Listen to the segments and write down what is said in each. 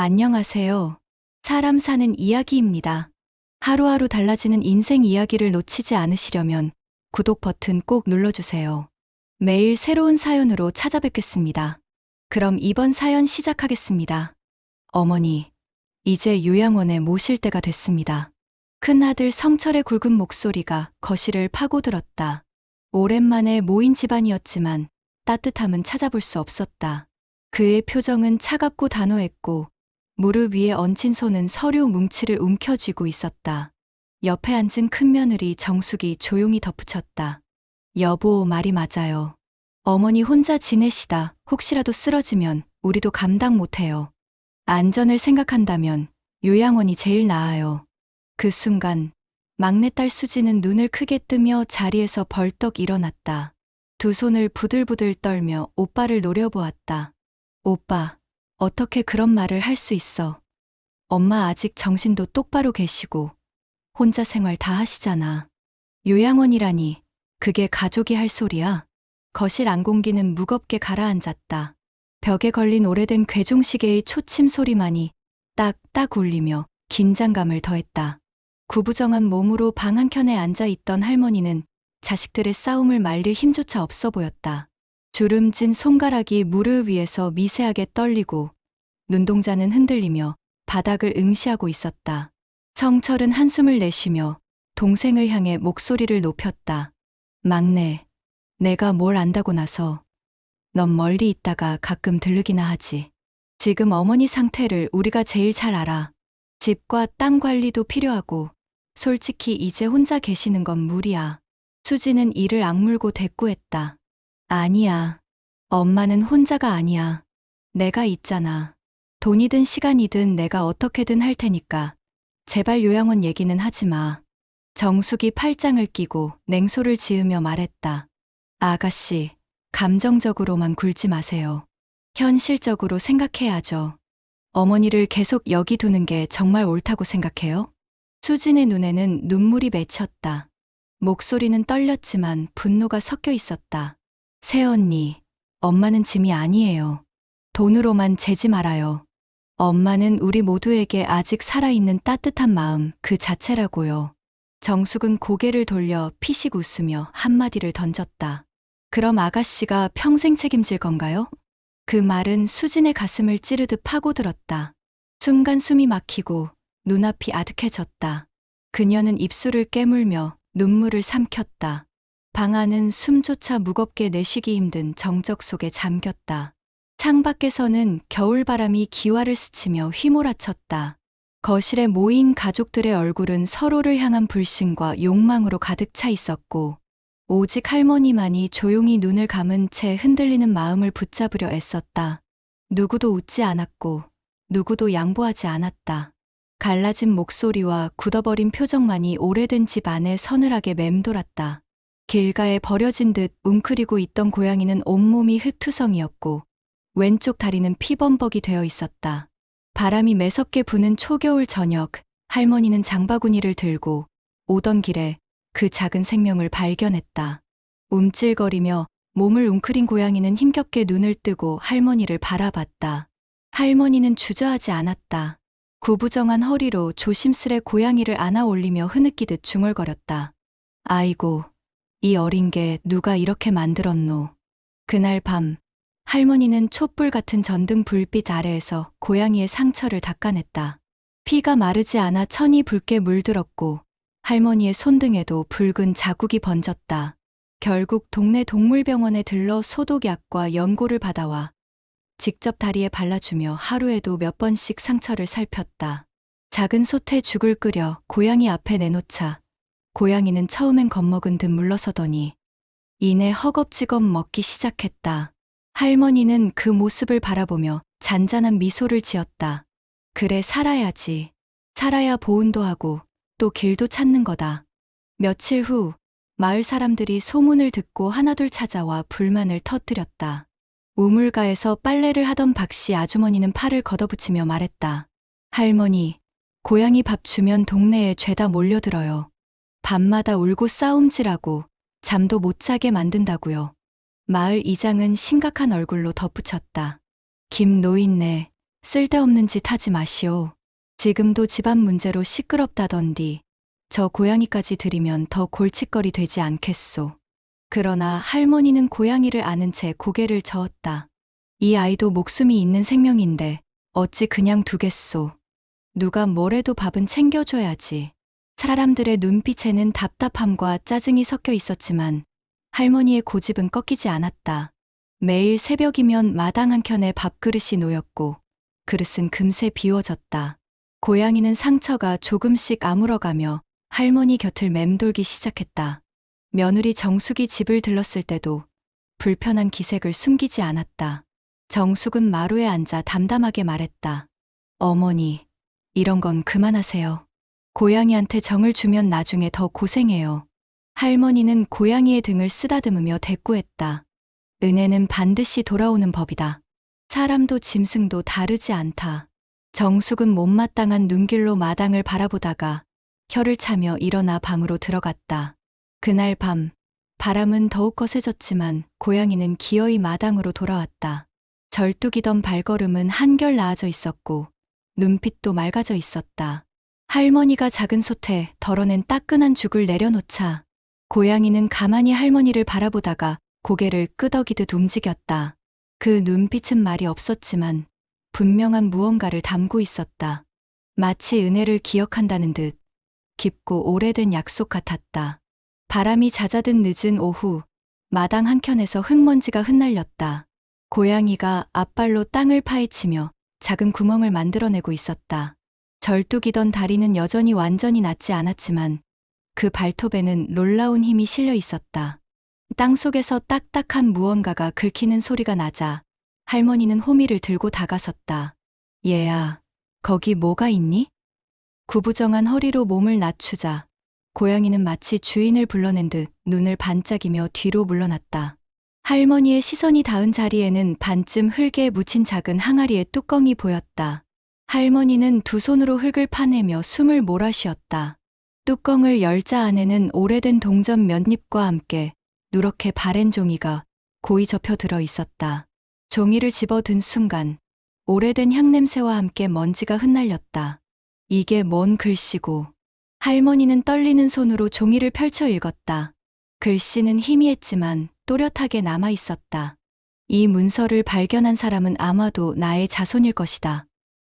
안녕하세요. 사람 사는 이야기입니다. 하루하루 달라지는 인생 이야기를 놓치지 않으시려면 구독 버튼 꼭 눌러주세요. 매일 새로운 사연으로 찾아뵙겠습니다. 그럼 이번 사연 시작하겠습니다. 어머니, 이제 요양원에 모실 때가 됐습니다. 큰아들 성철의 굵은 목소리가 거실을 파고들었다. 오랜만에 모인 집안이었지만 따뜻함은 찾아볼 수 없었다. 그의 표정은 차갑고 단호했고 무릎 위에 얹힌 손은 서류 뭉치를 움켜쥐고 있었다. 옆에 앉은 큰며느리 정숙이 조용히 덧붙였다. 여보, 말이 맞아요. 어머니 혼자 지내시다 혹시라도 쓰러지면 우리도 감당 못해요. 안전을 생각한다면 요양원이 제일 나아요. 그 순간 막내딸 수지는 눈을 크게 뜨며 자리에서 벌떡 일어났다. 두 손을 부들부들 떨며 오빠를 노려보았다. 오빠, 어떻게 그런 말을 할 수 있어? 엄마 아직 정신도 똑바로 계시고 혼자 생활 다 하시잖아. 요양원이라니 그게 가족이 할 소리야? 거실 안공기는 무겁게 가라앉았다. 벽에 걸린 오래된 괴종시계의 초침 소리만이 딱딱 울리며 긴장감을 더했다. 구부정한 몸으로 방 한켠에 앉아 있던 할머니는 자식들의 싸움을 말릴 힘조차 없어 보였다. 주름진 손가락이 무릎 위에서 미세하게 떨리고 눈동자는 흔들리며 바닥을 응시하고 있었다. 성철은 한숨을 내쉬며 동생을 향해 목소리를 높였다. 막내, 내가 뭘 안다고 나서 넌 멀리 있다가 가끔 들르기나 하지. 지금 어머니 상태를 우리가 제일 잘 알아. 집과 땅 관리도 필요하고 솔직히 이제 혼자 계시는 건 무리야. 수지는 이를 악물고 대꾸했다. 아니야. 엄마는 혼자가 아니야. 내가 있잖아. 돈이든 시간이든 내가 어떻게든 할 테니까 제발 요양원 얘기는 하지 마. 정숙이 팔짱을 끼고 냉소를 지으며 말했다. 아가씨, 감정적으로만 굴지 마세요. 현실적으로 생각해야죠. 어머니를 계속 여기 두는 게 정말 옳다고 생각해요? 수진의 눈에는 눈물이 맺혔다. 목소리는 떨렸지만 분노가 섞여 있었다. 새언니, 엄마는 짐이 아니에요. 돈으로만 재지 말아요. 엄마는 우리 모두에게 아직 살아있는 따뜻한 마음 그 자체라고요. 정숙은 고개를 돌려 피식 웃으며 한마디를 던졌다. 그럼 아가씨가 평생 책임질 건가요? 그 말은 수진의 가슴을 찌르듯 파고들었다. 순간 숨이 막히고 눈앞이 아득해졌다. 그녀는 입술을 깨물며 눈물을 삼켰다. 방 안은 숨조차 무겁게 내쉬기 힘든 정적 속에 잠겼다. 창밖에서는 겨울바람이 기와를 스치며 휘몰아쳤다. 거실에 모인 가족들의 얼굴은 서로를 향한 불신과 욕망으로 가득 차 있었고 오직 할머니만이 조용히 눈을 감은 채 흔들리는 마음을 붙잡으려 애썼다. 누구도 웃지 않았고 누구도 양보하지 않았다. 갈라진 목소리와 굳어버린 표정만이 오래된 집 안에 서늘하게 맴돌았다. 길가에 버려진 듯 웅크리고 있던 고양이는 온몸이 흙투성이었고 왼쪽 다리는 피범벅이 되어 있었다. 바람이 매섭게 부는 초겨울 저녁, 할머니는 장바구니를 들고 오던 길에 그 작은 생명을 발견했다. 움찔거리며 몸을 웅크린 고양이는 힘겹게 눈을 뜨고 할머니를 바라봤다. 할머니는 주저하지 않았다. 구부정한 허리로 조심스레 고양이를 안아 올리며 흐느끼듯 중얼거렸다. 아이고, 이 어린 게 누가 이렇게 만들었노. 그날 밤 할머니는 촛불 같은 전등 불빛 아래에서 고양이의 상처를 닦아냈다. 피가 마르지 않아 천이 붉게 물들었고 할머니의 손등에도 붉은 자국이 번졌다. 결국 동네 동물병원에 들러 소독약과 연고를 받아와 직접 다리에 발라주며 하루에도 몇 번씩 상처를 살폈다. 작은 솥에 죽을 끓여 고양이 앞에 내놓자 고양이는 처음엔 겁먹은 듯 물러서더니 이내 허겁지겁 먹기 시작했다. 할머니는 그 모습을 바라보며 잔잔한 미소를 지었다. 그래, 살아야지. 살아야 보온도 하고 또 길도 찾는 거다. 며칠 후 마을 사람들이 소문을 듣고 하나둘 찾아와 불만을 터뜨렸다. 우물가에서 빨래를 하던 박씨 아주머니는 팔을 걷어붙이며 말했다. 할머니, 고양이 밥 주면 동네에 죄다 몰려들어요. 밤마다 울고 싸움질하고 잠도 못 자게 만든다고요. 마을 이장은 심각한 얼굴로 덧붙였다. 김 노인네, 쓸데없는 짓 하지 마시오. 지금도 집안 문제로 시끄럽다던디 저 고양이까지 들이면 더 골칫거리 되지 않겠소. 그러나 할머니는 고양이를 아는 채 고개를 저었다. 이 아이도 목숨이 있는 생명인데 어찌 그냥 두겠소. 누가 뭐래도 밥은 챙겨줘야지. 사람들의 눈빛에는 답답함과 짜증이 섞여 있었지만 할머니의 고집은 꺾이지 않았다. 매일 새벽이면 마당 한켠에 밥그릇이 놓였고 그릇은 금세 비워졌다. 고양이는 상처가 조금씩 아물어가며 할머니 곁을 맴돌기 시작했다. 며느리 정숙이 집을 들렀을 때도 불편한 기색을 숨기지 않았다. 정숙은 마루에 앉아 담담하게 말했다. 어머니, 이런 건 그만하세요. 고양이한테 정을 주면 나중에 더 고생해요. 할머니는 고양이의 등을 쓰다듬으며 대꾸했다. 은혜는 반드시 돌아오는 법이다. 사람도 짐승도 다르지 않다. 정숙은 못마땅한 눈길로 마당을 바라보다가 혀를 차며 일어나 방으로 들어갔다. 그날 밤, 바람은 더욱 거세졌지만 고양이는 기어이 마당으로 돌아왔다. 절뚝이던 발걸음은 한결 나아져 있었고 눈빛도 맑아져 있었다. 할머니가 작은 솥에 덜어낸 따끈한 죽을 내려놓자 고양이는 가만히 할머니를 바라보다가 고개를 끄덕이듯 움직였다. 그 눈빛은 말이 없었지만 분명한 무언가를 담고 있었다. 마치 은혜를 기억한다는 듯 깊고 오래된 약속 같았다. 바람이 잦아든 늦은 오후, 마당 한켠에서 흙먼지가 흩날렸다. 고양이가 앞발로 땅을 파헤치며 작은 구멍을 만들어내고 있었다. 절뚝이던 다리는 여전히 완전히 낫지 않았지만 그 발톱에는 놀라운 힘이 실려 있었다. 땅속에서 딱딱한 무언가가 긁히는 소리가 나자 할머니는 호미를 들고 다가섰다. 얘야, 거기 뭐가 있니? 구부정한 허리로 몸을 낮추자 고양이는 마치 주인을 불러낸 듯 눈을 반짝이며 뒤로 물러났다. 할머니의 시선이 닿은 자리에는 반쯤 흙에 묻힌 작은 항아리의 뚜껑이 보였다. 할머니는 두 손으로 흙을 파내며 숨을 몰아쉬었다. 뚜껑을 열자 안에는 오래된 동전 몇 잎과 함께 누렇게 바랜 종이가 고이 접혀 들어 있었다. 종이를 집어든 순간 오래된 향냄새와 함께 먼지가 흩날렸다. 이게 뭔 글씨고. 할머니는 떨리는 손으로 종이를 펼쳐 읽었다. 글씨는 희미했지만 또렷하게 남아 있었다. 이 문서를 발견한 사람은 아마도 나의 자손일 것이다.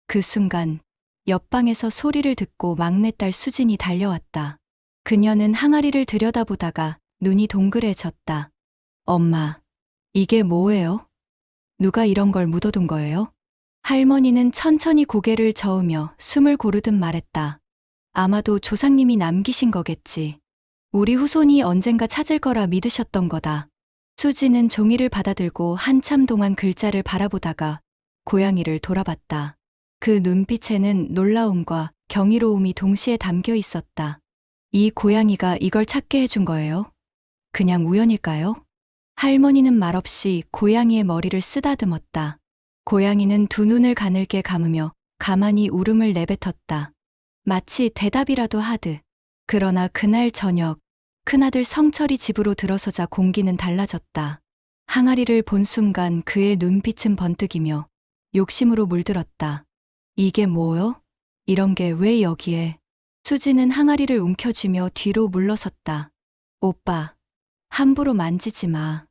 그 순간 옆방에서 소리를 듣고 막내딸 수진이 달려왔다. 그녀는 항아리를 들여다보다가 눈이 동그래졌다. 엄마, 이게 뭐예요? 누가 이런 걸 묻어둔 거예요? 할머니는 천천히 고개를 저으며 숨을 고르듯 말했다. 아마도 조상님이 남기신 거겠지. 우리 후손이 언젠가 찾을 거라 믿으셨던 거다. 수지는 종이를 받아들고 한참 동안 글자를 바라보다가 고양이를 돌아봤다. 그 눈빛에는 놀라움과 경이로움이 동시에 담겨 있었다. 이 고양이가 이걸 찾게 해준 거예요? 그냥 우연일까요? 할머니는 말없이 고양이의 머리를 쓰다듬었다. 고양이는 두 눈을 가늘게 감으며 가만히 울음을 내뱉었다. 마치 대답이라도 하듯. 그러나 그날 저녁 큰아들 성철이 집으로 들어서자 공기는 달라졌다. 항아리를 본 순간 그의 눈빛은 번뜩이며 욕심으로 물들었다. 이게 뭐요? 이런 게 왜 여기에? 수지는 항아리를 움켜쥐며 뒤로 물러섰다. 오빠, 함부로 만지지 마.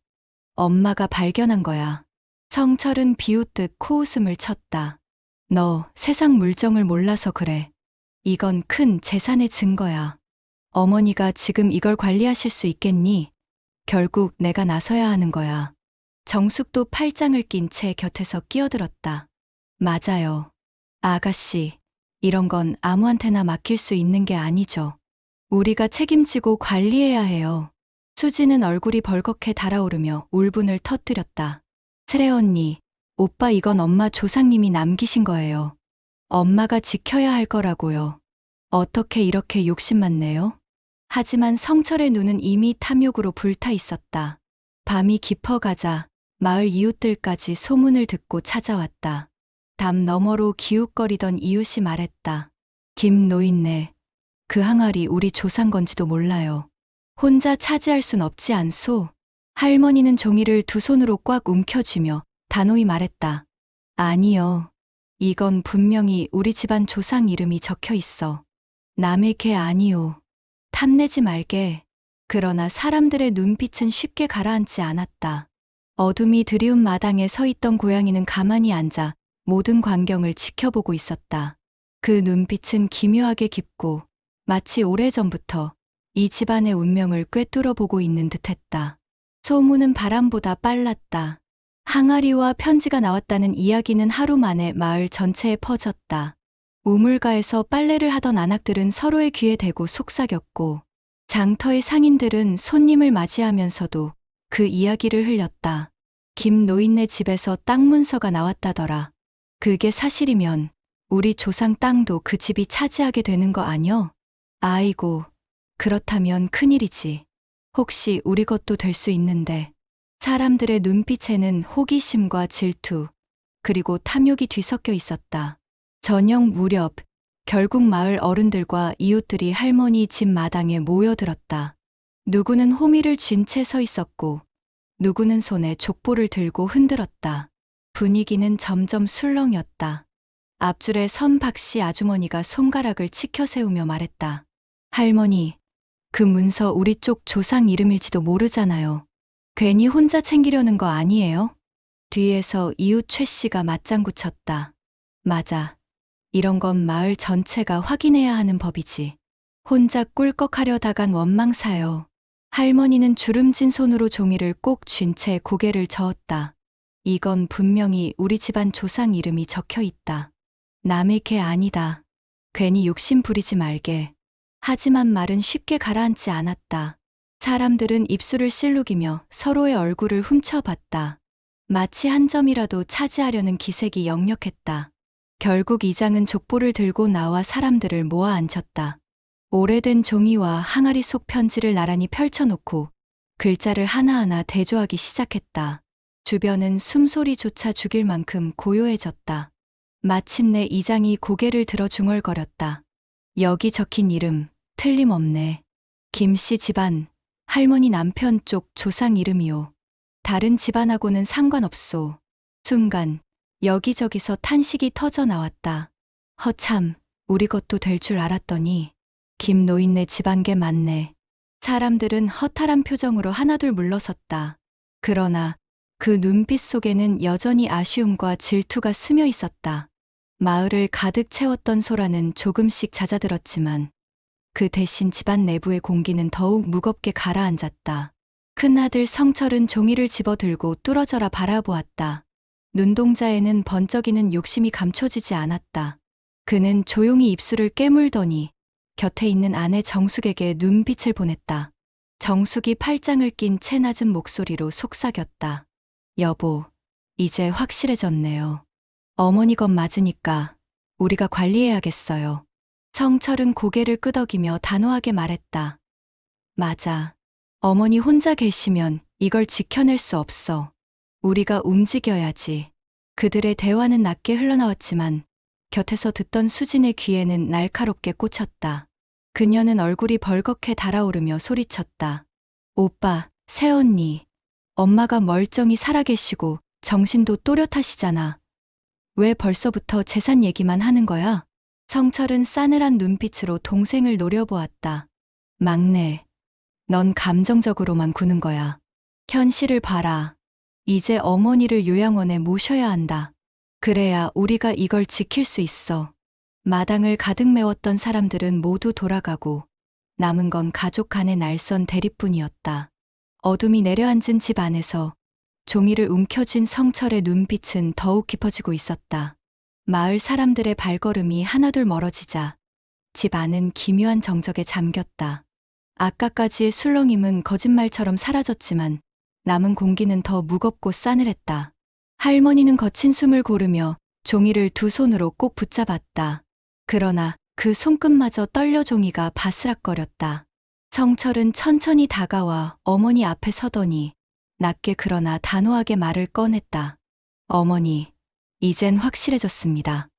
엄마가 발견한 거야. 성철은 비웃듯 코웃음을 쳤다. 너 세상 물정을 몰라서 그래. 이건 큰 재산의 증거야. 어머니가 지금 이걸 관리하실 수 있겠니? 결국 내가 나서야 하는 거야. 정숙도 팔짱을 낀 채 곁에서 끼어들었다. 맞아요. 아가씨, 이런 건 아무한테나 맡길 수 있는 게 아니죠. 우리가 책임지고 관리해야 해요. 수지는 얼굴이 벌겋게 달아오르며 울분을 터뜨렸다. 세례 언니, 오빠 이건 엄마 조상님이 남기신 거예요. 엄마가 지켜야 할 거라고요. 어떻게 이렇게 욕심만 내요? 하지만 성철의 눈은 이미 탐욕으로 불타 있었다. 밤이 깊어가자 마을 이웃들까지 소문을 듣고 찾아왔다. 담 너머로 기웃거리던 이웃이 말했다. 김 노인네, 그 항아리 우리 조상 건지도 몰라요. 혼자 차지할 순 없지 않소? 할머니는 종이를 두 손으로 꽉 움켜쥐며 단호히 말했다. 아니요. 이건 분명히 우리 집안 조상 이름이 적혀 있어. 남의 개 아니오. 탐내지 말게. 그러나 사람들의 눈빛은 쉽게 가라앉지 않았다. 어둠이 드리운 마당에 서 있던 고양이는 가만히 앉아 모든 광경을 지켜보고 있었다. 그 눈빛은 기묘하게 깊고 마치 오래전부터 이 집안의 운명을 꿰뚫어 보고 있는 듯했다. 소문은 바람보다 빨랐다. 항아리와 편지가 나왔다는 이야기는 하루 만에 마을 전체에 퍼졌다. 우물가에서 빨래를 하던 아낙들은 서로의 귀에 대고 속삭였고 장터의 상인들은 손님을 맞이하면서도 그 이야기를 흘렸다. 김 노인네 집에서 땅 문서가 나왔다더라. 그게 사실이면 우리 조상 땅도 그 집이 차지하게 되는 거 아니여? 아이고, 그렇다면 큰일이지. 혹시 우리 것도 될 수 있는데. 사람들의 눈빛에는 호기심과 질투, 그리고 탐욕이 뒤섞여 있었다. 저녁 무렵, 결국 마을 어른들과 이웃들이 할머니 집 마당에 모여들었다. 누구는 호미를 쥔 채 서 있었고, 누구는 손에 족보를 들고 흔들었다. 분위기는 점점 술렁였다. 앞줄에 선 박씨 아주머니가 손가락을 치켜 세우며 말했다. 할머니, 그 문서 우리 쪽 조상 이름일지도 모르잖아요. 괜히 혼자 챙기려는 거 아니에요? 뒤에서 이웃 최 씨가 맞장구 쳤다. 맞아. 이런 건 마을 전체가 확인해야 하는 법이지. 혼자 꿀꺽하려다간 원망사요. 할머니는 주름진 손으로 종이를 꼭 쥔 채 고개를 저었다. 이건 분명히 우리 집안 조상 이름이 적혀 있다. 남의 개 아니다. 괜히 욕심 부리지 말게. 하지만 말은 쉽게 가라앉지 않았다. 사람들은 입술을 실룩이며 서로의 얼굴을 훔쳐봤다. 마치 한 점이라도 차지하려는 기색이 역력했다. 결국 이장은 족보를 들고 나와 사람들을 모아 앉혔다. 오래된 종이와 항아리 속 편지를 나란히 펼쳐놓고 글자를 하나하나 대조하기 시작했다. 주변은 숨소리조차 죽일 만큼 고요해졌다. 마침내 이장이 고개를 들어 중얼거렸다. 여기 적힌 이름, 틀림없네. 김씨 집안, 할머니 남편 쪽 조상 이름이요. 다른 집안하고는 상관없소. 순간 여기저기서 탄식이 터져 나왔다. 허참, 우리 것도 될 줄 알았더니 김 노인네 집안게 맞네. 사람들은 허탈한 표정으로 하나둘 물러섰다. 그러나 그 눈빛 속에는 여전히 아쉬움과 질투가 스며 있었다. 마을을 가득 채웠던 소란은 조금씩 잦아들었지만 그 대신 집안 내부의 공기는 더욱 무겁게 가라앉았다. 큰아들 성철은 종이를 집어들고 뚫어져라 바라보았다. 눈동자에는 번쩍이는 욕심이 감춰지지 않았다. 그는 조용히 입술을 깨물더니 곁에 있는 아내 정숙에게 눈빛을 보냈다. 정숙이 팔짱을 낀 채 낮은 목소리로 속삭였다. 여보, 이제 확실해졌네요. 어머니 것 맞으니까 우리가 관리해야겠어요. 성철은 고개를 끄덕이며 단호하게 말했다. 맞아. 어머니 혼자 계시면 이걸 지켜낼 수 없어. 우리가 움직여야지. 그들의 대화는 낮게 흘러나왔지만 곁에서 듣던 수진의 귀에는 날카롭게 꽂혔다. 그녀는 얼굴이 벌겋게 달아오르며 소리쳤다. 오빠, 새언니, 엄마가 멀쩡히 살아계시고 정신도 또렷하시잖아. 왜 벌써부터 재산 얘기만 하는 거야? 성철은 싸늘한 눈빛으로 동생을 노려보았다. 막내, 넌 감정적으로만 구는 거야. 현실을 봐라. 이제 어머니를 요양원에 모셔야 한다. 그래야 우리가 이걸 지킬 수 있어. 마당을 가득 메웠던 사람들은 모두 돌아가고 남은 건 가족 간의 날선 대립뿐이었다. 어둠이 내려앉은 집 안에서 종이를 움켜쥔 성철의 눈빛은 더욱 깊어지고 있었다. 마을 사람들의 발걸음이 하나둘 멀어지자 집 안은 기묘한 정적에 잠겼다. 아까까지의 술렁임은 거짓말처럼 사라졌지만 남은 공기는 더 무겁고 싸늘했다. 할머니는 거친 숨을 고르며 종이를 두 손으로 꼭 붙잡았다. 그러나 그 손끝마저 떨려 종이가 바스락거렸다. 성철은 천천히 다가와 어머니 앞에 서더니 낮게 그러나 단호하게 말을 꺼냈다. 어머니, 이젠 확실해졌습니다.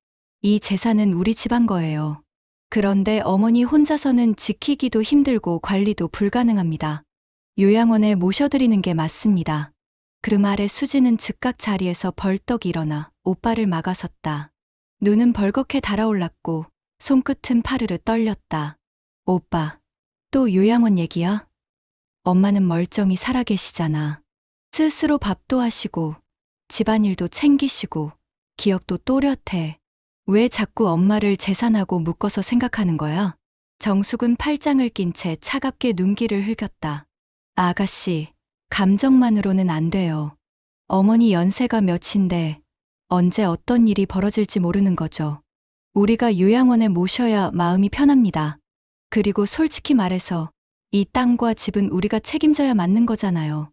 이 재산은 우리 집안 거예요. 그런데 어머니 혼자서는 지키기도 힘들고 관리도 불가능합니다. 요양원에 모셔드리는 게 맞습니다. 그 말에 수지는 즉각 자리에서 벌떡 일어나 오빠를 막아섰다. 눈은 벌겋게 달아올랐고 손끝은 파르르 떨렸다. 오빠, 또 요양원 얘기야? 엄마는 멀쩡히 살아계시잖아. 스스로 밥도 하시고 집안일도 챙기시고 기억도 또렷해. 왜 자꾸 엄마를 재산하고 묶어서 생각하는 거야? 정숙은 팔짱을 낀 채 차갑게 눈길을 흘겼다. 아가씨, 감정만으로는 안 돼요. 어머니 연세가 몇인데 언제 어떤 일이 벌어질지 모르는 거죠. 우리가 요양원에 모셔야 마음이 편합니다. 그리고 솔직히 말해서 이 땅과 집은 우리가 책임져야 맞는 거잖아요.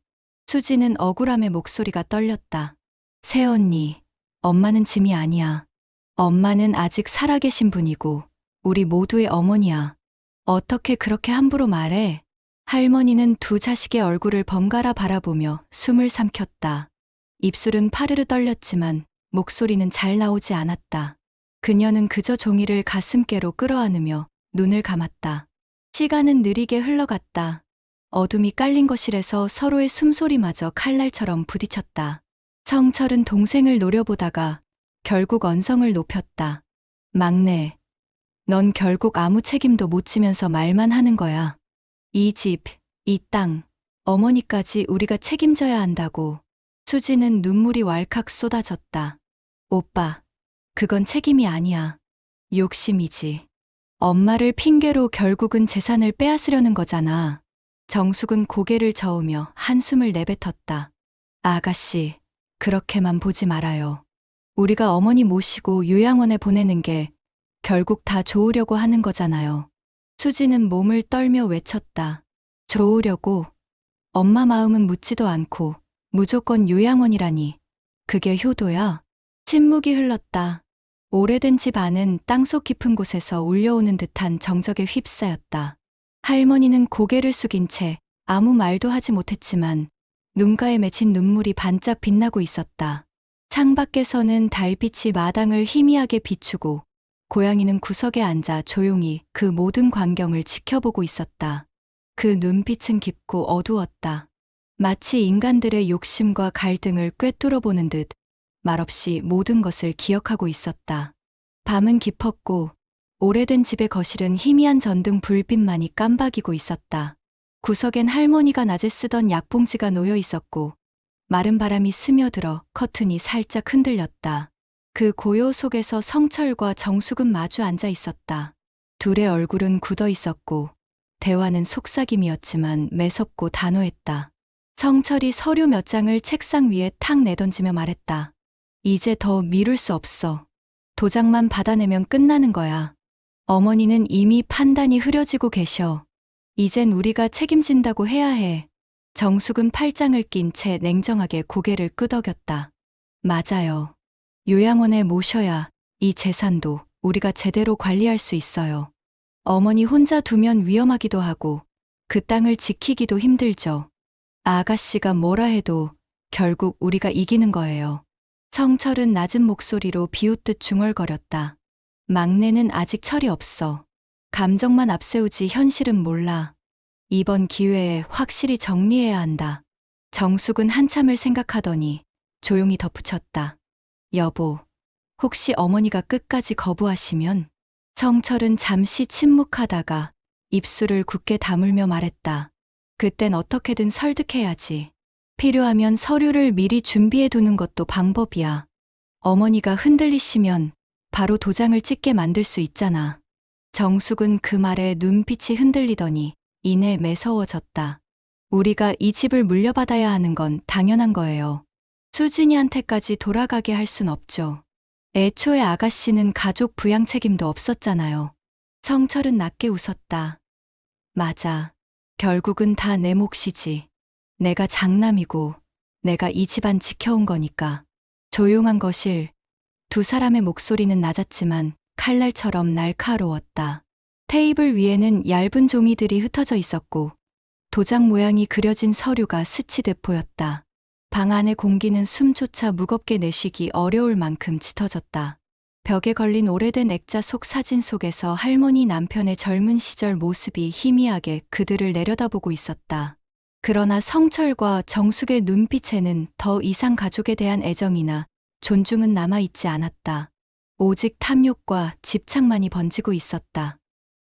수지는 억울함에 목소리가 떨렸다. 새언니, 엄마는 짐이 아니야. 엄마는 아직 살아계신 분이고 우리 모두의 어머니야. 어떻게 그렇게 함부로 말해? 할머니는 두 자식의 얼굴을 번갈아 바라보며 숨을 삼켰다. 입술은 파르르 떨렸지만 목소리는 잘 나오지 않았다. 그녀는 그저 종이를 가슴께로 끌어안으며 눈을 감았다. 시간은 느리게 흘러갔다. 어둠이 깔린 거실에서 서로의 숨소리마저 칼날처럼 부딪혔다. 성철은 동생을 노려보다가 결국 언성을 높였다. 막내, 넌 결국 아무 책임도 못 지면서 말만 하는 거야. 이 집, 이 땅, 어머니까지 우리가 책임져야 한다고. 수지는 눈물이 왈칵 쏟아졌다. 오빠, 그건 책임이 아니야. 욕심이지. 엄마를 핑계로 결국은 재산을 빼앗으려는 거잖아. 정숙은 고개를 저으며 한숨을 내뱉었다. 아가씨, 그렇게만 보지 말아요. 우리가 어머니 모시고 요양원에 보내는 게 결국 다 좋으려고 하는 거잖아요. 수지는 몸을 떨며 외쳤다. 좋으려고? 엄마 마음은 묻지도 않고 무조건 요양원이라니. 그게 효도야? 침묵이 흘렀다. 오래된 집 안은 땅속 깊은 곳에서 울려오는 듯한 정적에 휩싸였다. 할머니는 고개를 숙인 채 아무 말도 하지 못했지만 눈가에 맺힌 눈물이 반짝 빛나고 있었다. 창밖에서는 달빛이 마당을 희미하게 비추고 고양이는 구석에 앉아 조용히 그 모든 광경을 지켜보고 있었다. 그 눈빛은 깊고 어두웠다. 마치 인간들의 욕심과 갈등을 꿰뚫어 보는 듯 말없이 모든 것을 기억하고 있었다. 밤은 깊었고 오래된 집의 거실은 희미한 전등 불빛만이 깜박이고 있었다. 구석엔 할머니가 낮에 쓰던 약봉지가 놓여 있었고 마른 바람이 스며들어 커튼이 살짝 흔들렸다. 그 고요 속에서 성철과 정숙은 마주 앉아 있었다. 둘의 얼굴은 굳어 있었고 대화는 속삭임이었지만 매섭고 단호했다. 성철이 서류 몇 장을 책상 위에 탁 내던지며 말했다. 이제 더 미룰 수 없어. 도장만 받아내면 끝나는 거야. 어머니는 이미 판단이 흐려지고 계셔. 이젠 우리가 책임진다고 해야 해. 정숙은 팔짱을 낀 채 냉정하게 고개를 끄덕였다. 맞아요. 요양원에 모셔야 이 재산도 우리가 제대로 관리할 수 있어요. 어머니 혼자 두면 위험하기도 하고 그 땅을 지키기도 힘들죠. 아가씨가 뭐라 해도 결국 우리가 이기는 거예요. 성철은 낮은 목소리로 비웃듯 중얼거렸다. 막내는 아직 철이 없어. 감정만 앞세우지 현실은 몰라. 이번 기회에 확실히 정리해야 한다. 정숙은 한참을 생각하더니 조용히 덧붙였다. 여보, 혹시 어머니가 끝까지 거부하시면? 성철은 잠시 침묵하다가 입술을 굳게 다물며 말했다. 그땐 어떻게든 설득해야지. 필요하면 서류를 미리 준비해 두는 것도 방법이야. 어머니가 흔들리시면 바로 도장을 찍게 만들 수 있잖아. 정숙은 그 말에 눈빛이 흔들리더니 이내 매서워졌다. 우리가 이 집을 물려받아야 하는 건 당연한 거예요. 수진이한테까지 돌아가게 할 순 없죠. 애초에 아가씨는 가족 부양 책임도 없었잖아요. 성철은 낮게 웃었다. 맞아. 결국은 다 내 몫이지. 내가 장남이고 내가 이 집안 지켜온 거니까. 조용한 거실. 두 사람의 목소리는 낮았지만 칼날처럼 날카로웠다. 테이블 위에는 얇은 종이들이 흩어져 있었고 도장 모양이 그려진 서류가 스치듯 보였다. 방 안의 공기는 숨조차 무겁게 내쉬기 어려울 만큼 짙어졌다. 벽에 걸린 오래된 액자 속 사진 속에서 할머니 남편의 젊은 시절 모습이 희미하게 그들을 내려다보고 있었다. 그러나 성철과 정숙의 눈빛에는 더 이상 가족에 대한 애정이나 존중은 남아있지 않았다. 오직 탐욕과 집착만이 번지고 있었다.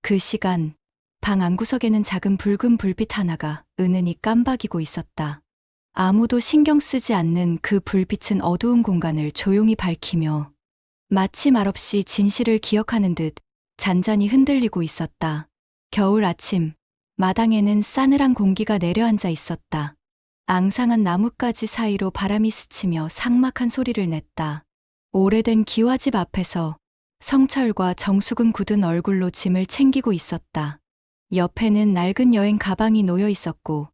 그 시간 방 안구석에는 작은 붉은 불빛 하나가 은은히 깜박이고 있었다. 아무도 신경 쓰지 않는 그 불빛은 어두운 공간을 조용히 밝히며 마치 말없이 진실을 기억하는 듯 잔잔히 흔들리고 있었다. 겨울 아침, 마당에는 싸늘한 공기가 내려앉아 있었다. 앙상한 나뭇가지 사이로 바람이 스치며 삭막한 소리를 냈다. 오래된 기와집 앞에서 성철과 정숙은 굳은 얼굴로 짐을 챙기고 있었다. 옆에는 낡은 여행 가방이 놓여 있었고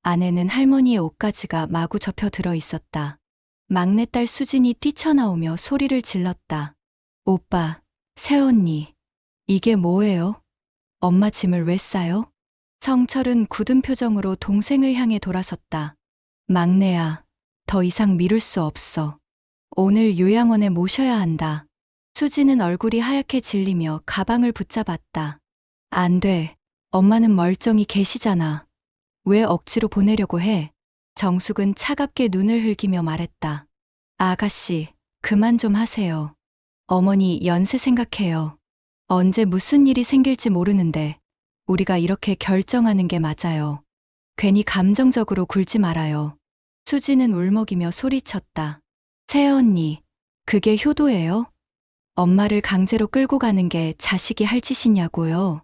안에는 할머니의 옷가지가 마구 접혀 들어 있었다. 막내딸 수진이 뛰쳐나오며 소리를 질렀다. 오빠, 새언니, 이게 뭐예요? 엄마 짐을 왜 싸요? 성철은 굳은 표정으로 동생을 향해 돌아섰다. 막내야, 더 이상 미룰 수 없어. 오늘 요양원에 모셔야 한다. 수지는 얼굴이 하얗게 질리며 가방을 붙잡았다. 안 돼. 엄마는 멀쩡히 계시잖아. 왜 억지로 보내려고 해? 정숙은 차갑게 눈을 흘기며 말했다. 아가씨, 그만 좀 하세요. 어머니 연세 생각해요. 언제 무슨 일이 생길지 모르는데 우리가 이렇게 결정하는 게 맞아요. 괜히 감정적으로 굴지 말아요. 수지는 울먹이며 소리쳤다. 새언니, 그게 효도예요? 엄마를 강제로 끌고 가는 게 자식이 할 짓이냐고요?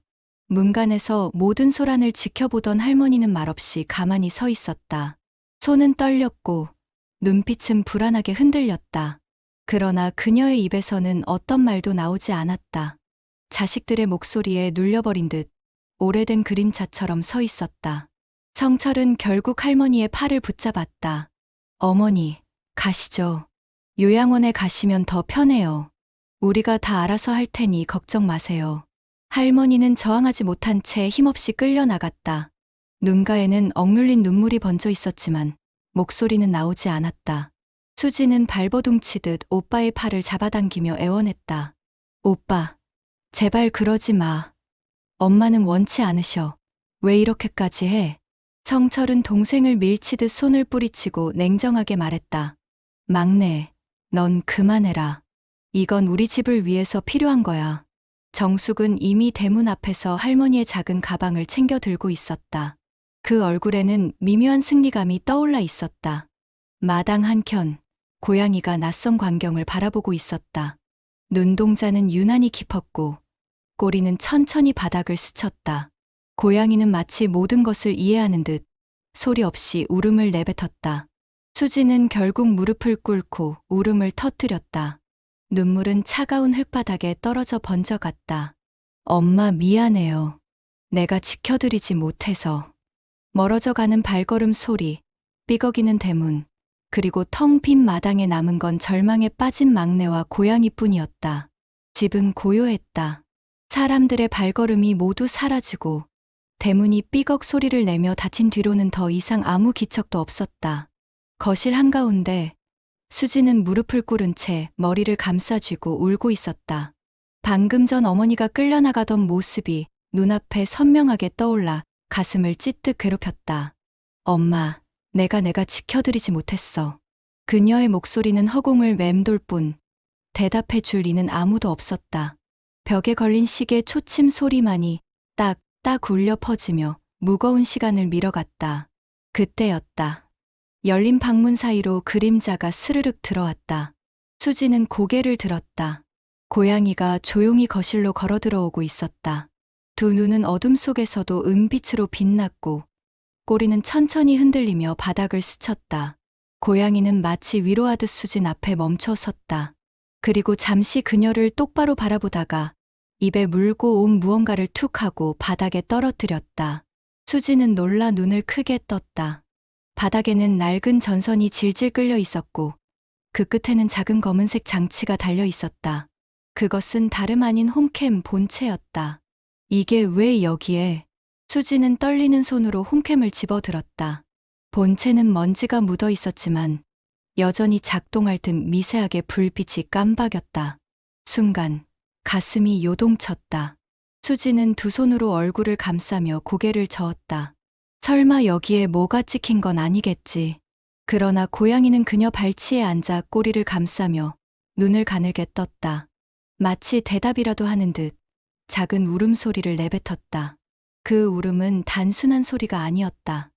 문간에서 모든 소란을 지켜보던 할머니는 말없이 가만히 서 있었다. 손은 떨렸고 눈빛은 불안하게 흔들렸다. 그러나 그녀의 입에서는 어떤 말도 나오지 않았다. 자식들의 목소리에 눌려버린 듯 오래된 그림자처럼 서 있었다. 성철은 결국 할머니의 팔을 붙잡았다. 어머니, 가시죠. 요양원에 가시면 더 편해요. 우리가 다 알아서 할 테니 걱정 마세요. 할머니는 저항하지 못한 채 힘없이 끌려나갔다. 눈가에는 억눌린 눈물이 번져 있었지만 목소리는 나오지 않았다. 수지는 발버둥치듯 오빠의 팔을 잡아당기며 애원했다. 오빠, 제발 그러지 마. 엄마는 원치 않으셔. 왜 이렇게까지 해? 성철은 동생을 밀치듯 손을 뿌리치고 냉정하게 말했다. 막내, 넌 그만해라. 이건 우리 집을 위해서 필요한 거야. 정숙은 이미 대문 앞에서 할머니의 작은 가방을 챙겨 들고 있었다. 그 얼굴에는 미묘한 승리감이 떠올라 있었다. 마당 한켠, 고양이가 낯선 광경을 바라보고 있었다. 눈동자는 유난히 깊었고 꼬리는 천천히 바닥을 스쳤다. 고양이는 마치 모든 것을 이해하는 듯 소리 없이 울음을 내뱉었다. 수지는 결국 무릎을 꿇고 울음을 터뜨렸다. 눈물은 차가운 흙바닥에 떨어져 번져갔다. 엄마 미안해요. 내가 지켜드리지 못해서. 멀어져가는 발걸음 소리, 삐걱이는 대문, 그리고 텅 빈 마당에 남은 건 절망에 빠진 막내와 고양이뿐이었다. 집은 고요했다. 사람들의 발걸음이 모두 사라지고 대문이 삐걱 소리를 내며 닫힌 뒤로는 더 이상 아무 기척도 없었다. 거실 한가운데 수지는 무릎을 꿇은 채 머리를 감싸쥐고 울고 있었다. 방금 전 어머니가 끌려나가던 모습이 눈앞에 선명하게 떠올라 가슴을 찢듯 괴롭혔다. 엄마, 내가 지켜드리지 못했어. 그녀의 목소리는 허공을 맴돌 뿐 대답해 줄 이는 아무도 없었다. 벽에 걸린 시계 초침 소리만이 딱 울려 퍼지며 무거운 시간을 밀어갔다. 그때였다. 열린 방문 사이로 그림자가 스르륵 들어왔다. 수지는 고개를 들었다. 고양이가 조용히 거실로 걸어 들어오고 있었다. 두 눈은 어둠 속에서도 은빛으로 빛났고 꼬리는 천천히 흔들리며 바닥을 스쳤다. 고양이는 마치 위로하듯 수진 앞에 멈춰 섰다. 그리고 잠시 그녀를 똑바로 바라보다가 입에 물고 온 무언가를 툭 하고 바닥에 떨어뜨렸다. 수지는 놀라 눈을 크게 떴다. 바닥에는 낡은 전선이 질질 끌려 있었고 그 끝에는 작은 검은색 장치가 달려 있었다. 그것은 다름 아닌 홈캠 본체였다. 이게 왜 여기에? 수지는 떨리는 손으로 홈캠을 집어들었다. 본체는 먼지가 묻어 있었지만 여전히 작동할 듯 미세하게 불빛이 깜박였다. 순간 가슴이 요동쳤다. 수지는 두 손으로 얼굴을 감싸며 고개를 저었다. 설마 여기에 뭐가 찍힌 건 아니겠지. 그러나 고양이는 그녀 발치에 앉아 꼬리를 감싸며 눈을 가늘게 떴다. 마치 대답이라도 하는 듯 작은 울음소리를 내뱉었다. 그 울음은 단순한 소리가 아니었다.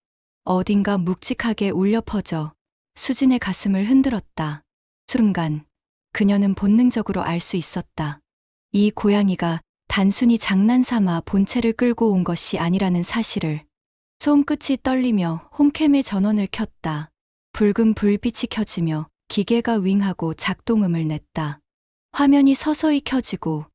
어딘가 묵직하게 울려 퍼져 수진의 가슴을 흔들었다. 순간 그녀는 본능적으로 알 수 있었다. 이 고양이가 단순히 장난삼아 본체를 끌고 온 것이 아니라는 사실을. 손끝이 떨리며 홈캠의 전원을 켰다. 붉은 불빛이 켜지며 기계가 윙하고 작동음을 냈다. 화면이 서서히 켜지고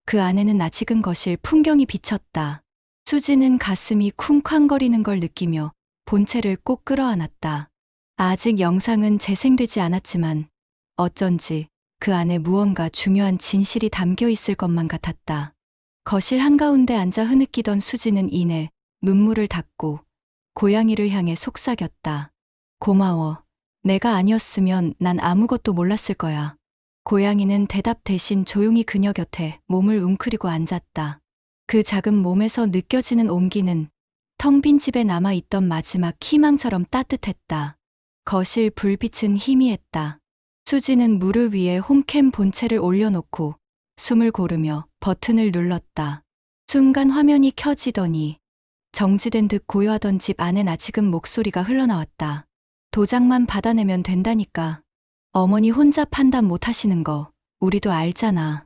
그 안에는 낯익은 거실 풍경이 비쳤다. 수지는 가슴이 쿵쾅거리는 걸 느끼며 본체를 꼭 끌어안았다. 아직 영상은 재생되지 않았지만 어쩐지 그 안에 무언가 중요한 진실이 담겨 있을 것만 같았다. 거실 한가운데 앉아 흐느끼던 수지는 이내 눈물을 닦고 고양이를 향해 속삭였다. 고마워. 내가 아니었으면 난 아무것도 몰랐을 거야. 고양이는 대답 대신 조용히 그녀 곁에 몸을 웅크리고 앉았다. 그 작은 몸에서 느껴지는 온기는 텅 빈 집에 남아있던 마지막 희망처럼 따뜻했다. 거실 불빛은 희미했다. 수지는 무릎 위에 홈캠 본체를 올려놓고 숨을 고르며 버튼을 눌렀다. 순간 화면이 켜지더니 정지된 듯 고요하던 집 안에 낯익은 목소리가 흘러나왔다. 도장만 받아내면 된다니까. 어머니 혼자 판단 못 하시는 거 우리도 알잖아.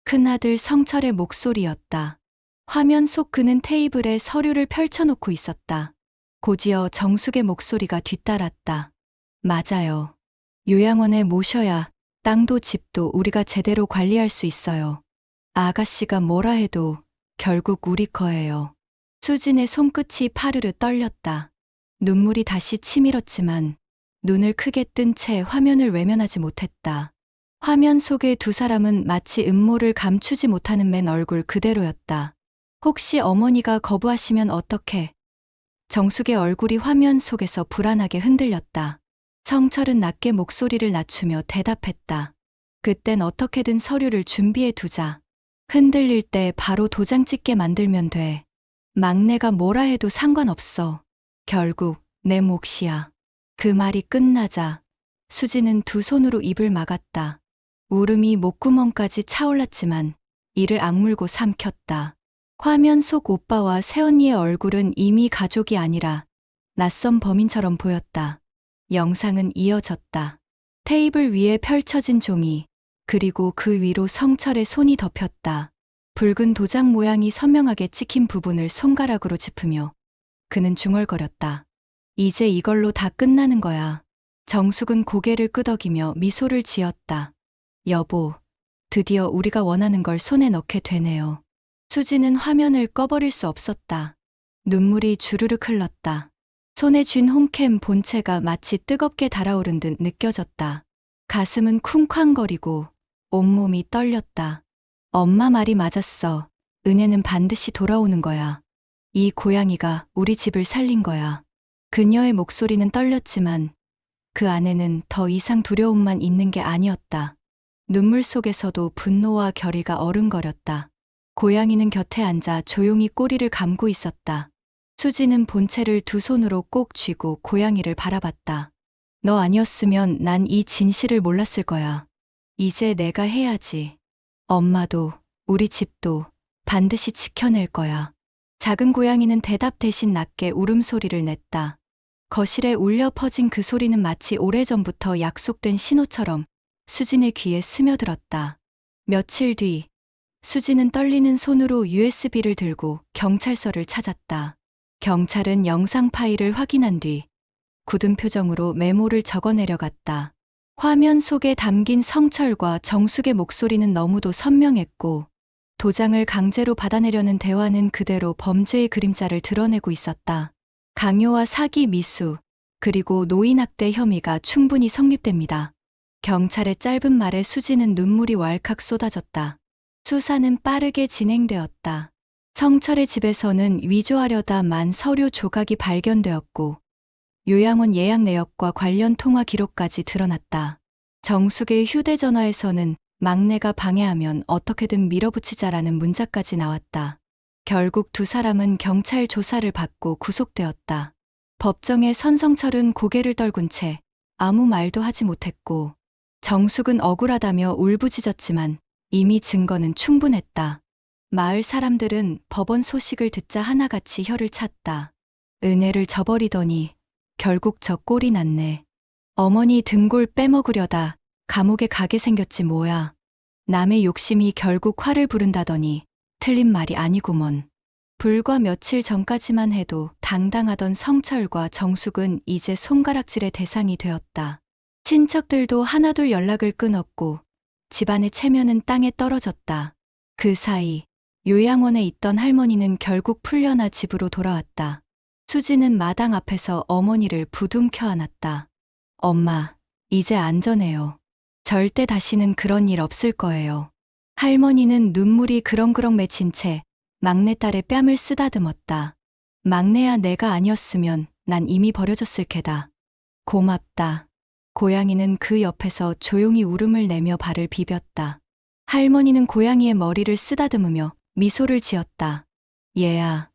큰아들 성철의 목소리였다. 화면 속 그는 테이블에 서류를 펼쳐놓고 있었다. 곧이어 정숙의 목소리가 뒤따랐다. 맞아요. 요양원에 모셔야 땅도 집도 우리가 제대로 관리할 수 있어요. 아가씨가 뭐라 해도 결국 우리 거예요. 수진의 손끝이 파르르 떨렸다. 눈물이 다시 치밀었지만 눈을 크게 뜬 채 화면을 외면하지 못했다. 화면 속의 두 사람은 마치 음모를 감추지 못하는 맨 얼굴 그대로였다. 혹시 어머니가 거부하시면 어떡해? 정숙의 얼굴이 화면 속에서 불안하게 흔들렸다. 성철은 낮게 목소리를 낮추며 대답했다. 그땐 어떻게든 서류를 준비해 두자. 흔들릴 때 바로 도장 찍게 만들면 돼. 막내가 뭐라 해도 상관없어. 결국 내 몫이야. 그 말이 끝나자 수지는 두 손으로 입을 막았다. 울음이 목구멍까지 차올랐지만 이를 악물고 삼켰다. 화면 속 오빠와 새언니의 얼굴은 이미 가족이 아니라 낯선 범인처럼 보였다. 영상은 이어졌다. 테이블 위에 펼쳐진 종이, 그리고 그 위로 성철의 손이 덮였다. 붉은 도장 모양이 선명하게 찍힌 부분을 손가락으로 짚으며 그는 중얼거렸다. 이제 이걸로 다 끝나는 거야. 정숙은 고개를 끄덕이며 미소를 지었다. 여보, 드디어 우리가 원하는 걸 손에 넣게 되네요. 수지는 화면을 꺼버릴 수 없었다. 눈물이 주르륵 흘렀다. 손에 쥔 홈캠 본체가 마치 뜨겁게 달아오른 듯 느껴졌다. 가슴은 쿵쾅거리고 온몸이 떨렸다. 엄마 말이 맞았어. 은혜는 반드시 돌아오는 거야. 이 고양이가 우리 집을 살린 거야. 그녀의 목소리는 떨렸지만 그 안에는 더 이상 두려움만 있는 게 아니었다. 눈물 속에서도 분노와 결의가 어른거렸다. 고양이는 곁에 앉아 조용히 꼬리를 감고 있었다. 수지는 본체를 두 손으로 꼭 쥐고 고양이를 바라봤다. 너 아니었으면 난 이 진실을 몰랐을 거야. 이제 내가 해야지. 엄마도 우리 집도 반드시 지켜낼 거야. 작은 고양이는 대답 대신 낮게 울음소리를 냈다. 거실에 울려 퍼진 그 소리는 마치 오래전부터 약속된 신호처럼 수진의 귀에 스며들었다. 며칠 뒤 수진은 떨리는 손으로 USB를 들고 경찰서를 찾았다. 경찰은 영상 파일을 확인한 뒤 굳은 표정으로 메모를 적어 내려갔다. 화면 속에 담긴 성철과 정숙의 목소리는 너무도 선명했고 도장을 강제로 받아내려는 대화는 그대로 범죄의 그림자를 드러내고 있었다. 강요와 사기 미수, 그리고 노인학대 혐의가 충분히 성립됩니다. 경찰의 짧은 말에 수지는 눈물이 왈칵 쏟아졌다. 수사는 빠르게 진행되었다. 성철의 집에서는 위조하려다만 서류 조각이 발견되었고 요양원 예약 내역과 관련 통화 기록까지 드러났다. 정숙의 휴대전화에서는 막내가 방해하면 어떻게든 밀어붙이자라는 문자까지 나왔다. 결국 두 사람은 경찰 조사를 받고 구속되었다. 법정에 선성철은 고개를 떨군 채 아무 말도 하지 못했고 정숙은 억울하다며 울부짖었지만 이미 증거는 충분했다. 마을 사람들은 법원 소식을 듣자 하나같이 혀를 찼다. 은혜를 저버리더니 결국 저 꼴이 났네. 어머니 등골 빼먹으려다 감옥에 가게 생겼지 뭐야. 남의 욕심이 결국 화를 부른다더니 틀린 말이 아니구먼. 불과 며칠 전까지만 해도 당당하던 성철과 정숙은 이제 손가락질의 대상이 되었다. 친척들도 하나둘 연락을 끊었고 집안의 체면은 땅에 떨어졌다. 그 사이 요양원에 있던 할머니는 결국 풀려나 집으로 돌아왔다. 수지는 마당 앞에서 어머니를 부둥켜 안았다. 엄마, 이제 안전해요. 절대 다시는 그런 일 없을 거예요. 할머니는 눈물이 그렁그렁 맺힌 채 막내딸의 뺨을 쓰다듬었다. 막내야, 내가 아니었으면 난 이미 버려졌을 게다. 고맙다. 고양이는 그 옆에서 조용히 울음을 내며 발을 비볐다. 할머니는 고양이의 머리를 쓰다듬으며 미소를 지었다. 얘야,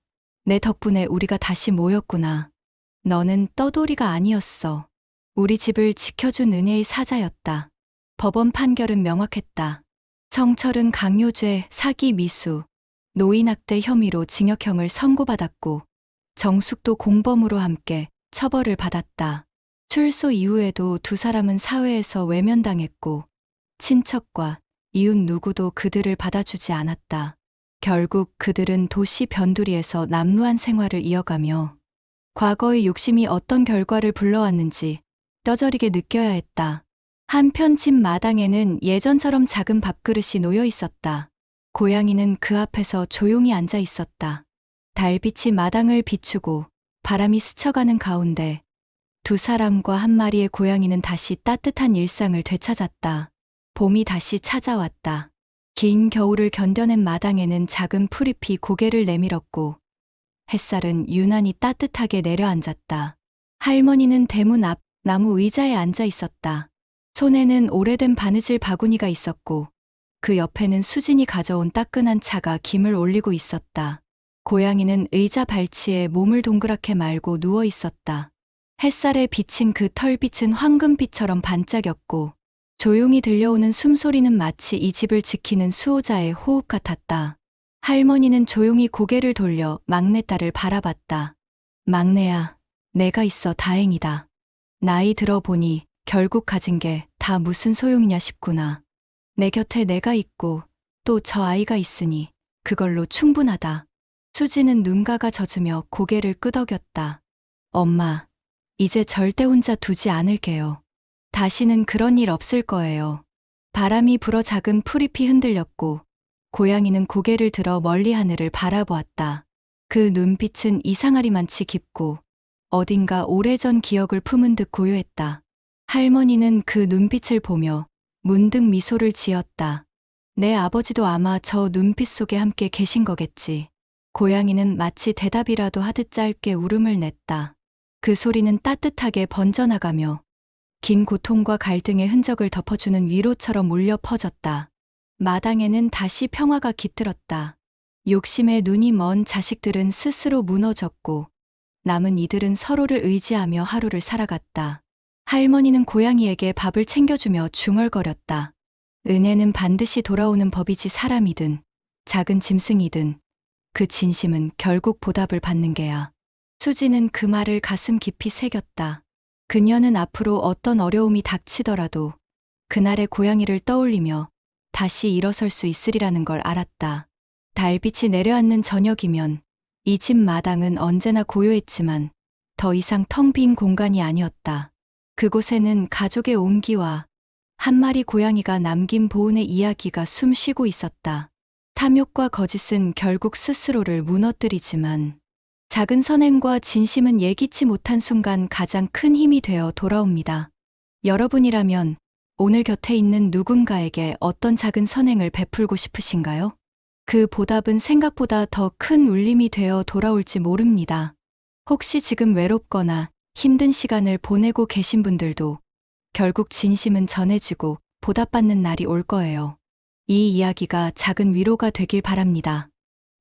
내 덕분에 우리가 다시 모였구나. 너는 떠돌이가 아니었어. 우리 집을 지켜준 은혜의 사자였다. 법원 판결은 명확했다. 성철은 강요죄, 사기 미수, 노인학대 혐의로 징역형을 선고받았고 정숙도 공범으로 함께 처벌을 받았다. 출소 이후에도 두 사람은 사회에서 외면당했고 친척과 이웃 누구도 그들을 받아주지 않았다. 결국 그들은 도시 변두리에서 남루한 생활을 이어가며 과거의 욕심이 어떤 결과를 불러왔는지 뼈저리게 느껴야 했다. 한편 집 마당에는 예전처럼 작은 밥그릇이 놓여 있었다. 고양이는 그 앞에서 조용히 앉아 있었다. 달빛이 마당을 비추고 바람이 스쳐가는 가운데 두 사람과 한 마리의 고양이는 다시 따뜻한 일상을 되찾았다. 봄이 다시 찾아왔다. 긴 겨울을 견뎌낸 마당에는 작은 풀잎이 고개를 내밀었고 햇살은 유난히 따뜻하게 내려앉았다. 할머니는 대문 앞 나무 의자에 앉아 있었다. 손에는 오래된 바느질 바구니가 있었고 그 옆에는 수진이 가져온 따끈한 차가 김을 올리고 있었다. 고양이는 의자 발치에 몸을 동그랗게 말고 누워 있었다. 햇살에 비친 그 털빛은 황금빛처럼 반짝였고 조용히 들려오는 숨소리는 마치 이 집을 지키는 수호자의 호흡 같았다. 할머니는 조용히 고개를 돌려 막내딸을 바라봤다. 막내야, 내가 있어 다행이다. 나이 들어보니 결국 가진 게 다 무슨 소용이냐 싶구나. 내 곁에 내가 있고 또 저 아이가 있으니 그걸로 충분하다. 수지는 눈가가 젖으며 고개를 끄덕였다. 엄마, 이제 절대 혼자 두지 않을게요. 다시는 그런 일 없을 거예요. 바람이 불어 작은 풀잎이 흔들렸고 고양이는 고개를 들어 멀리 하늘을 바라보았다. 그 눈빛은 이상하리만치 깊고 어딘가 오래전 기억을 품은 듯 고요했다. 할머니는 그 눈빛을 보며 문득 미소를 지었다. 내 아버지도 아마 저 눈빛 속에 함께 계신 거겠지. 고양이는 마치 대답이라도 하듯 짧게 울음을 냈다. 그 소리는 따뜻하게 번져나가며 긴 고통과 갈등의 흔적을 덮어주는 위로처럼 울려 퍼졌다. 마당에는 다시 평화가 깃들었다. 욕심에 눈이 먼 자식들은 스스로 무너졌고 남은 이들은 서로를 의지하며 하루를 살아갔다. 할머니는 고양이에게 밥을 챙겨주며 중얼거렸다. 은혜는 반드시 돌아오는 법이지 사람이든 작은 짐승이든 그 진심은 결국 보답을 받는 게야. 수지는 그 말을 가슴 깊이 새겼다. 그녀는 앞으로 어떤 어려움이 닥치더라도 그날의 고양이를 떠올리며 다시 일어설 수 있으리라는 걸 알았다. 달빛이 내려앉는 저녁이면 이 집 마당은 언제나 고요했지만 더 이상 텅 빈 공간이 아니었다. 그곳에는 가족의 온기와 한 마리 고양이가 남긴 보은의 이야기가 숨쉬고 있었다. 탐욕과 거짓은 결국 스스로를 무너뜨리지만 작은 선행과 진심은 예기치 못한 순간 가장 큰 힘이 되어 돌아옵니다. 여러분이라면 오늘 곁에 있는 누군가에게 어떤 작은 선행을 베풀고 싶으신가요? 그 보답은 생각보다 더 큰 울림이 되어 돌아올지 모릅니다. 혹시 지금 외롭거나 힘든 시간을 보내고 계신 분들도 결국 진심은 전해지고 보답받는 날이 올 거예요. 이 이야기가 작은 위로가 되길 바랍니다.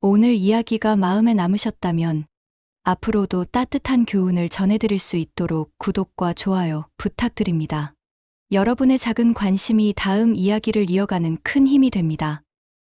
오늘 이야기가 마음에 남으셨다면 앞으로도 따뜻한 교훈을 전해드릴 수 있도록 구독과 좋아요 부탁드립니다. 여러분의 작은 관심이 다음 이야기를 이어가는 큰 힘이 됩니다.